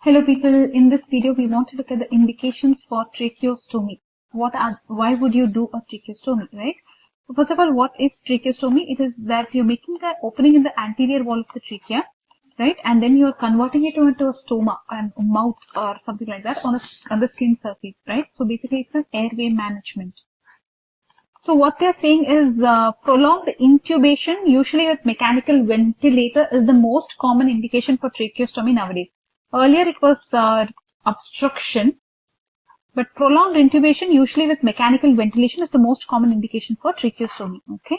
Hello people, in this video we want to look at the indications for tracheostomy. Why would you do a tracheostomy, right? So first of all, what is tracheostomy? It is that you're making the opening in the anterior wall of the trachea, right? And then you're converting it into a stoma and mouth or something like that on the skin surface, right? So basically it's an airway management. So what they're saying is prolonged intubation, usually with mechanical ventilator, is the most common indication for tracheostomy nowadays. Earlier it was obstruction, but prolonged intubation, usually with mechanical ventilation, is the most common indication for tracheostomy. Okay.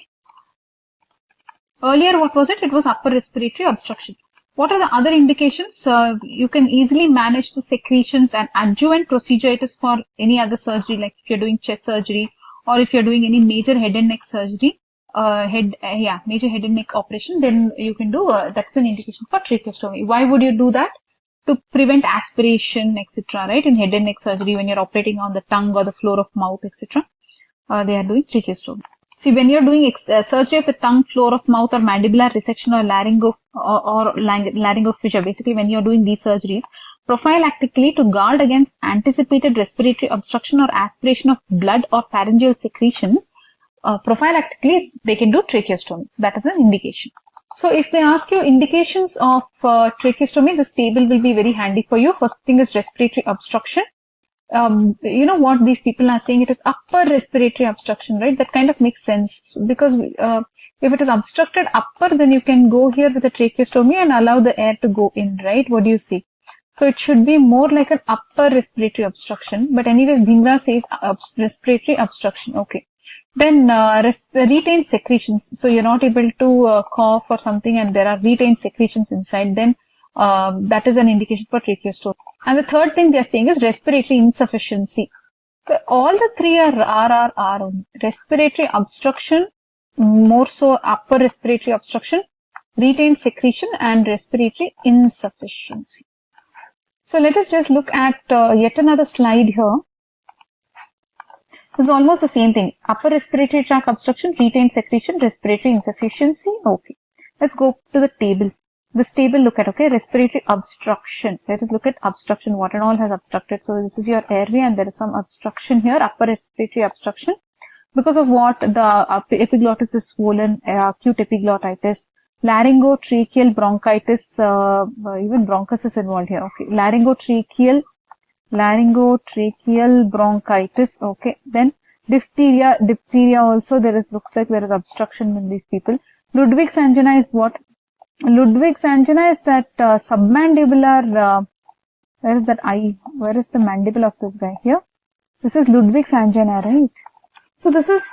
Earlier, what was it? It was upper respiratory obstruction. What are the other indications? You can easily manage the secretions and adjuvant procedure. It is for any other surgery, like if you're doing chest surgery or if you're doing any major head and neck surgery, major head and neck operation, then you can do, that's an indication for tracheostomy. Why would you do that? To prevent aspiration, etc., right? In head and neck surgery, when you're operating on the tongue or the floor of mouth, etc., they are doing tracheostomy. See, when you're doing surgery of the tongue, floor of mouth, or mandibular resection or laryngo fissure, basically when you're doing these surgeries, prophylactically to guard against anticipated respiratory obstruction or aspiration of blood or pharyngeal secretions, prophylactically they can do tracheostomy. So that is an indication. So if they ask you indications of tracheostomy, this table will be very handy for you. First thing is respiratory obstruction. You know what these people are saying? It is upper respiratory obstruction, right? That kind of makes sense because if it is obstructed upper, then you can go here with a tracheostomy and allow the air to go in, right? What do you see? So it should be more like an upper respiratory obstruction. But anyway, Dhingra says respiratory obstruction. Okay. Then retained secretions. So you're not able to cough or something and there are retained secretions inside. Then that is an indication for tracheostomy. And the third thing they're saying is respiratory insufficiency. So all the three are only. Respiratory obstruction, more so upper respiratory obstruction, retained secretion and respiratory insufficiency. So let us just look at yet another slide here. This is almost the same thing. Upper respiratory tract obstruction, retained secretion, respiratory insufficiency. Okay. Let's go to the table. This table look at, okay, respiratory obstruction. Let us look at obstruction. What and all has obstructed. So this is your airway and there is some obstruction here, upper respiratory obstruction. Because of what? The epiglottis is swollen, acute epiglottitis, laryngotracheal bronchitis, even bronchus is involved here. Okay. Laryngotracheal bronchitis. Okay. Then diphtheria also looks like there is obstruction in these people. Ludwig's angina is what? Ludwig's angina is that submandibular, where is that eye? Where is the mandible of this guy here? This is Ludwig's angina, right? So this is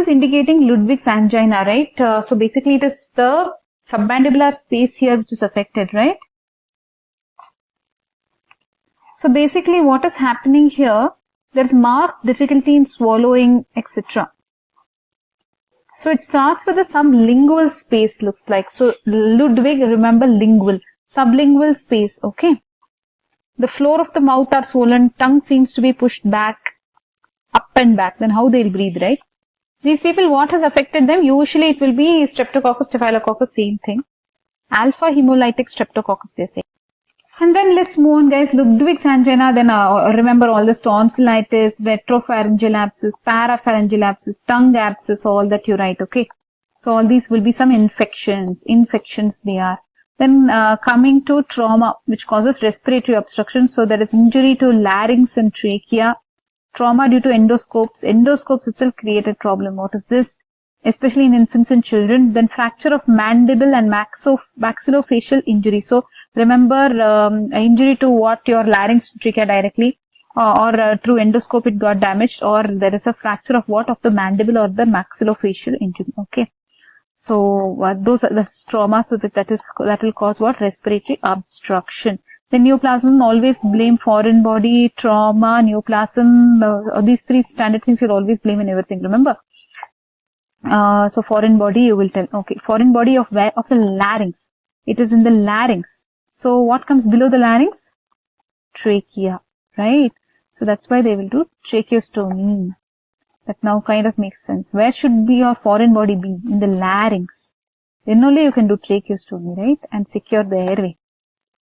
indicating Ludwig's angina, right? So basically it is the submandibular space here which is affected, right? So basically what is happening here, there is marked difficulty in swallowing, etc. So it starts with the sublingual space, looks like. So Ludwig, remember lingual, sublingual space, okay. The floor of the mouth are swollen, tongue seems to be pushed back, up and back. Then how they'll breathe, right? These people, what has affected them? Usually it will be Streptococcus, Staphylococcus, same thing. Alpha hemolytic Streptococcus, they say. And then let's move on, guys. Ludwig's angina, then remember all this tonsillitis, retropharyngeal abscess, parapharyngeal abscess, tongue abscess, all that you write, okay? So all these will be some infections they are. Then coming to trauma, which causes respiratory obstruction. So there is injury to larynx and trachea, trauma due to endoscopes. Endoscopes itself create a problem. What is this? Especially in infants and children. Then fracture of mandible and maxillofacial injury. So remember injury to what? Your larynx, trachea directly, or through endoscope it got damaged, or there is a fracture of what? Of the mandible or the maxillofacial injury. Okay. So those are the trauma. So that will cause what? Respiratory obstruction. The neoplasm, always blame foreign body, trauma, neoplasm. These three standard things you'll always blame in everything. Remember. So foreign body you will tell. Okay. Foreign body of where? Of the larynx. It is in the larynx. So what comes below the larynx? Trachea, right? So that's why they will do tracheostomy. That now kind of makes sense. Where should be your foreign body be? In the larynx. Then only you can do tracheostomy, right? And secure the airway.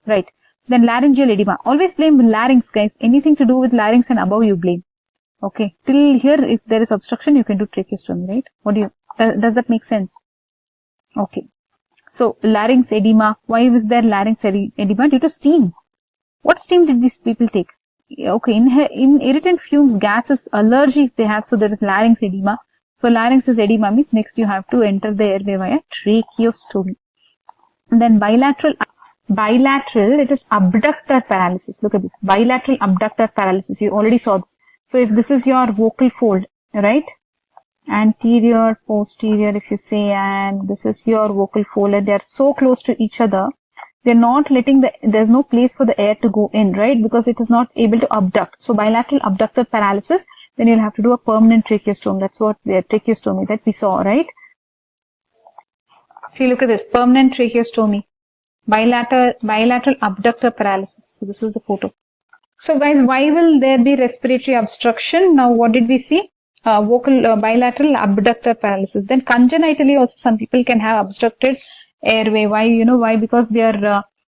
right? Then laryngeal edema. Always blame larynx, guys. Anything to do with larynx and above, you blame. Okay, till here, if there is obstruction, you can do tracheostomy, right? What do you, does that make sense? Okay. So, larynx edema. Why is there larynx edema? Due to steam. What steam did these people take? Okay, in irritant fumes, gases, allergy they have, so there is larynx edema. So, larynx is edema means next you have to enter the airway via tracheostomy. And then bilateral, it is abductor paralysis. Look at this, bilateral abductor paralysis. You already saw this. So, if this is your vocal fold, right? Anterior, posterior, if you say, and this is your vocal fold, and they are so close to each other, they're not letting there's no place for the air to go in, right? Because it is not able to abduct. So, bilateral abductor paralysis, then you'll have to do a permanent tracheostomy. That's what tracheostomy that we saw, right? See, look at this, permanent tracheostomy, bilateral abductor paralysis. So, this is the photo. So, guys, why will there be respiratory obstruction? Now, what did we see? Bilateral abductor paralysis. Then congenitally also some people can have obstructed airway. Why? You know why? Because there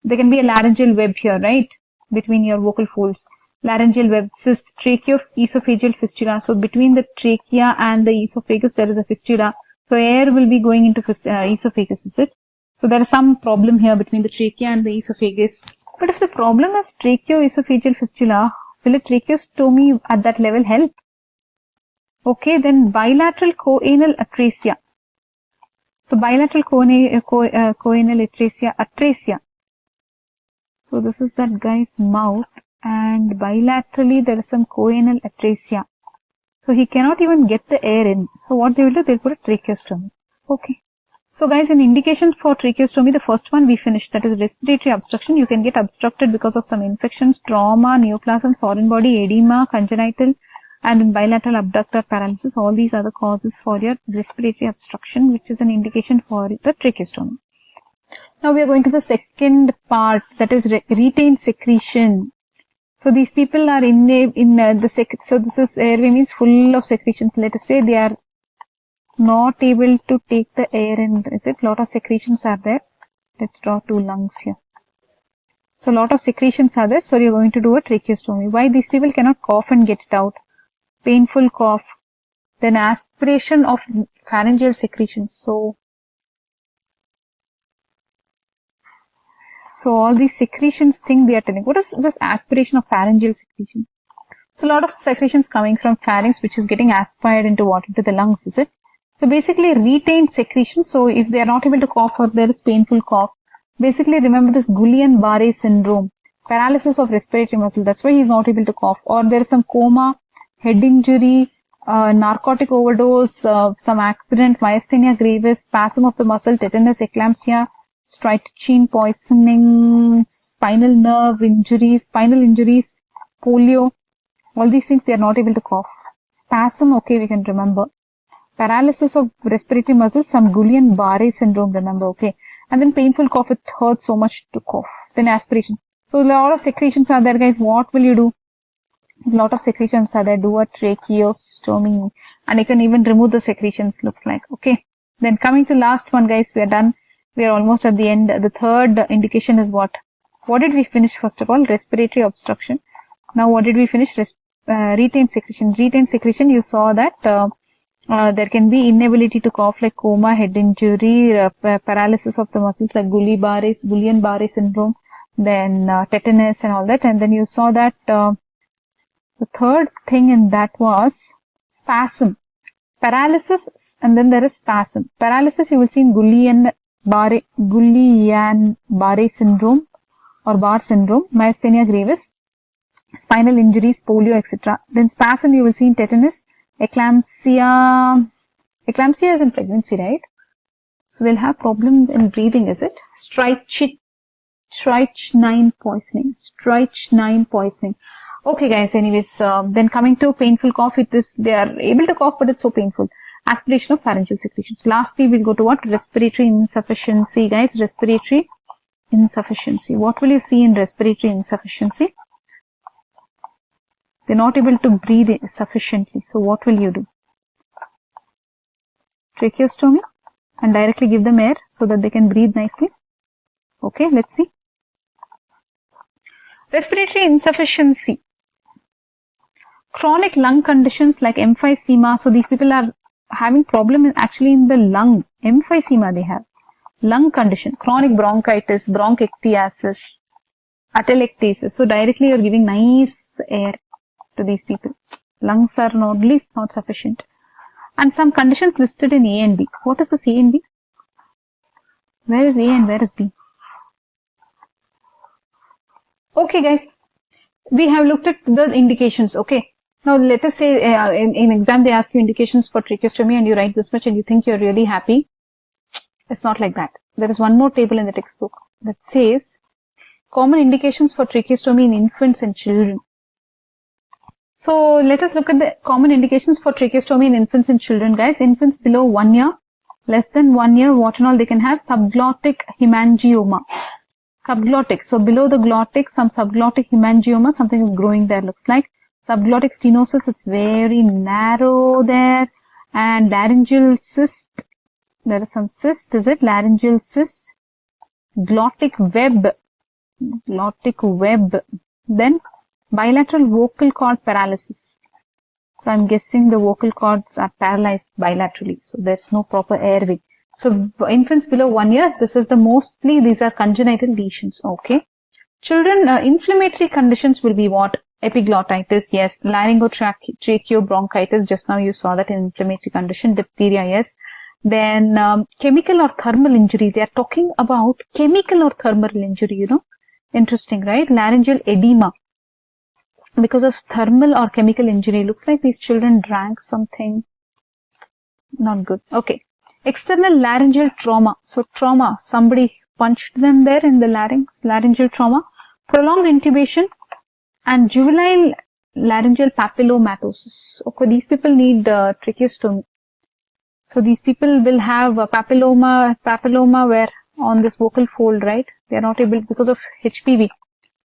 can be a laryngeal web here, right? Between your vocal folds. Laryngeal web, cyst, tracheoesophageal fistula. So between the trachea and the esophagus, there is a fistula. So air will be going into esophagus, is it? So there is some problem here between the trachea and the esophagus. But if the problem is tracheoesophageal fistula, will a tracheostomy at that level help? Okay, then bilateral choanal atresia. So bilateral choanal atresia. So this is that guy's mouth, and bilaterally there is some choanal atresia. So he cannot even get the air in. So what they will do, they'll put a tracheostomy. Okay. So guys, in indication for tracheostomy, the first one we finished, that is respiratory obstruction. You can get obstructed because of some infections, trauma, neoplasm, foreign body, edema, congenital, and in bilateral abductor paralysis. All these are the causes for your respiratory obstruction, which is an indication for the tracheostomy. Now we are going to the second part, that is retained secretion. So these people are so this is airway means full of secretions. Let us say they are not able to take the air in. Is it? Lot of secretions are there. Let's draw two lungs here. So lot of secretions are there. So you're going to do a tracheostomy. Why these people cannot cough and get it out? Painful cough. Then aspiration of pharyngeal secretions. So all these secretions thing they are telling. What is this aspiration of pharyngeal secretion? So a lot of secretions coming from pharynx, which is getting aspired into what? Into the lungs, is it? So basically retained secretion. So if they are not able to cough or there is painful cough, basically remember this Guillain-Barré syndrome, paralysis of respiratory muscle. That's why he is not able to cough. Or there is some coma, head injury, narcotic overdose, some accident, myasthenia gravis, spasm of the muscle, tetanus, eclampsia, strychnine poisoning, spinal injuries, polio. All these things they are not able to cough. Spasm, okay, we can remember. Paralysis of respiratory muscles, some Guillain-Barré syndrome, remember, okay. And then painful cough, it hurts so much to cough. Then aspiration. So a lot of secretions are there, guys. What will you do? A lot of secretions are there. Do a tracheostomy. And you can even remove the secretions, looks like, okay. Then coming to last one, guys, we are done. We are almost at the end. The third indication is what? What did we finish first of all? Respiratory obstruction. Now what did we finish? Retained secretion. Retained secretion, you saw that there can be inability to cough like coma, head injury, paralysis of the muscles like Guillain-Barré syndrome, then tetanus and all that. And then you saw that the third thing in that was spasm. Paralysis, and then there is spasm. Paralysis you will see in Guillain-Barré syndrome or Barr syndrome, myasthenia gravis, spinal injuries, polio, etc. Then spasm you will see in tetanus, eclampsia. Eclampsia is in pregnancy, right? So they'll have problem in breathing, is it? Strychnine poisoning. Okay, guys. Anyways, then coming to painful cough, they are able to cough, but it's so painful. Aspiration of pharyngeal secretions. Lastly, we'll go to what? Respiratory insufficiency, guys. Respiratory insufficiency. What will you see in respiratory insufficiency? They're not able to breathe sufficiently. So what will you do? Tracheostomy and directly give them air so that they can breathe nicely. Okay, let's see. Respiratory insufficiency. Chronic lung conditions like emphysema. So these people are having problem actually in the lung. Emphysema they have. Lung condition. Chronic bronchitis, bronchiectasis, atelectasis. So directly you're giving nice air to these people. Lungs are not sufficient. And some conditions listed in A and B. What is this A and B? Where is A and where is B? Okay guys, we have looked at the indications. Okay. Now let us say in exam they ask you indications for tracheostomy and you write this much and you think you're really happy. It's not like that. There is one more table in the textbook that says common indications for tracheostomy in infants and children. So let us look at the common indications for tracheostomy in infants and children, guys. Infants below 1 year, less than 1 year, what and all they can have? Subglottic hemangioma. Subglottic. So below the glottic, some subglottic hemangioma, something is growing there, looks like. Subglottic stenosis, it's very narrow there. And laryngeal cyst, there is some cyst, is it? Laryngeal cyst. Glottic web. Glottic web. Then bilateral vocal cord paralysis. So I'm guessing the vocal cords are paralyzed bilaterally. So there's no proper airway. So infants below 1 year, these are congenital lesions. Okay. Children, inflammatory conditions will be what? Epiglottitis, yes. Laryngotracheobronchitis, just now you saw that in inflammatory condition. Diphtheria, yes. Then chemical or thermal injury. They are talking about chemical or thermal injury, you know. Interesting, right? Laryngeal edema. Because of thermal or chemical injury. Looks like these children drank something. Not good. Okay. External laryngeal trauma. So trauma, somebody punched them there in the larynx. Laryngeal trauma. Prolonged intubation. And juvenile laryngeal papillomatosis. Okay, these people need tracheostomy. So these people will have papilloma where on this vocal fold, right? They are not able because of HPV,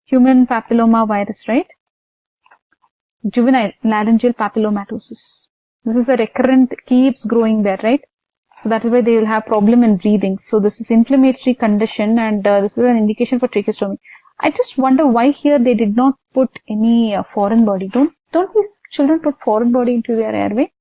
human papilloma virus, right? Juvenile laryngeal papillomatosis. This is a recurrent, keeps growing there, right? So that is why they will have problem in breathing. So this is inflammatory condition and this is an indication for tracheostomy. I just wonder why here they did not put any foreign body. Don't these children put foreign body into their airway?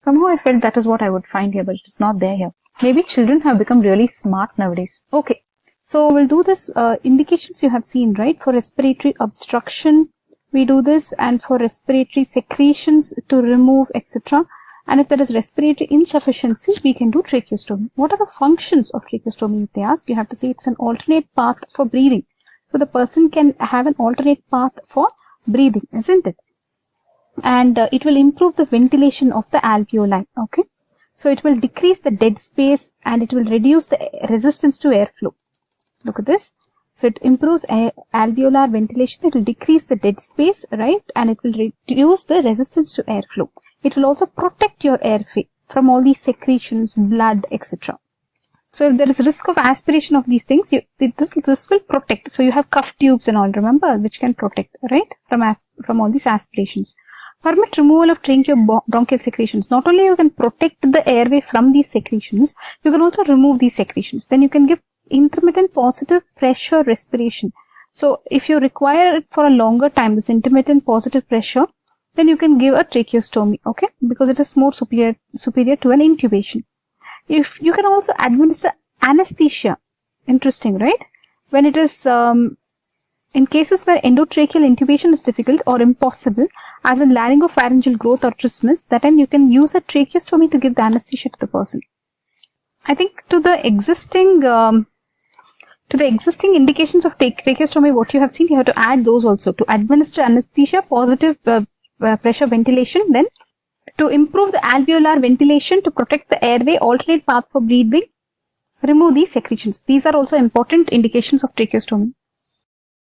Somehow I felt that is what I would find here, but it is not there here. Maybe children have become really smart nowadays. Okay. So we'll do this indications you have seen, right? For respiratory obstruction, we do this, and for respiratory secretions to remove, etc. And if there is respiratory insufficiency, we can do tracheostomy. What are the functions of tracheostomy? If they ask, you have to say it's an alternate path for breathing. So the person can have an alternate path for breathing, isn't it? And it will improve the ventilation of the alveoli. Okay. So it will decrease the dead space and it will reduce the resistance to airflow. Look at this. So it improves alveolar ventilation. It will decrease the dead space, right? And it will reduce the resistance to airflow. It will also protect your airway from all these secretions, blood, etc. So if there is risk of aspiration of these things, this will protect. So you have cuff tubes and all, remember, which can protect, right, from all these aspirations. Permit removal of tracheobronchial secretions. Not only you can protect the airway from these secretions, you can also remove these secretions. Then you can give intermittent positive pressure respiration. So if you require it for a longer time, this intermittent positive pressure, then you can give a tracheostomy, okay, because it is more superior to an intubation. If you can also administer anesthesia, interesting, right? When it is in cases where endotracheal intubation is difficult or impossible, as in laryngopharyngeal growth or trismus, that time you can use a tracheostomy to give the anesthesia to the person. I think to the existing indications of tracheostomy, what you have seen, you have to add those also. To administer anesthesia, positive pressure ventilation, then to improve the alveolar ventilation, to protect the airway, alternate path for breathing, remove these secretions. These are also important indications of tracheostomy.